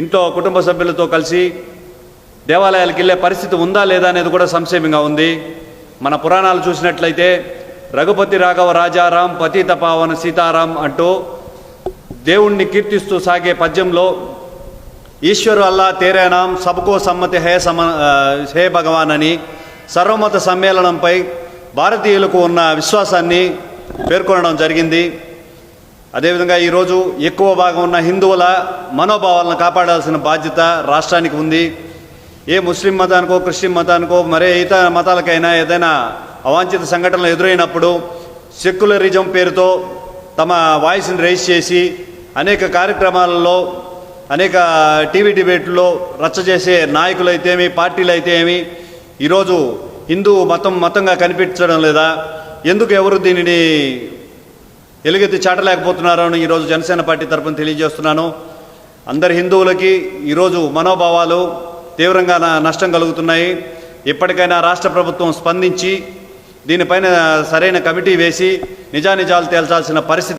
ఇంట్లో కుటుంబ సభ్యులతో కలిసి దేవాలయాలకు వెళ్ళే పరిస్థితి ఉందా లేదా అనేది కూడా సంశయంగా ఉంది. మన పురాణాలు చూసినట్లయితే రఘుపతి రాఘవ రాజారాం పతిత పావన సీతారాం అంటూ దేవుణ్ణి కీర్తిస్తూ సాగే పద్యంలో ఈశ్వరు అల్లా తేరేనాం సబ్కో సమ్మతి హే భగవాన్ అని సర్వమత సమ్మేళనంపై భారతీయులకు ఉన్న విశ్వాసాన్ని పేర్కొనడం జరిగింది. అదేవిధంగా ఈరోజు ఎక్కువ భాగం ఉన్న హిందువుల మనోభావాలను కాపాడాల్సిన బాధ్యత రాష్ట్రానికి ఉంది. ఏ ముస్లిం మతానికో క్రిస్టియన్ మతానికో మరే ఇతర మతాలకైనా ఏదైనా అవాంఛిత సంఘటనలు ఎదురైనప్పుడు సెక్యులరిజం పేరుతో తమ వాయిస్ని రైజ్ చేసి అనేక కార్యక్రమాలలో అనేక టీవీ డిబేట్లో రచ్చ చేసే నాయకులైతేమి పార్టీలు అయితే ఏమి ఈరోజు హిందూ మతంగా కనిపించడం లేదా, ఎందుకు ఎవరు దీనిని ఎలుగెత్తి చాటలేకపోతున్నారో అని ఈరోజు జనసేన పార్టీ తరఫున తెలియజేస్తున్నాను. అందరి హిందువులకి ఈరోజు మనోభావాలు తీవ్రంగా నష్టం కలుగుతున్నాయి. ఇప్పటికైనా రాష్ట్ర ప్రభుత్వం స్పందించి దీనిపైన సరైన కమిటీ వేసి నిజానిజాలు తేల్చాల్సిన పరిస్థితి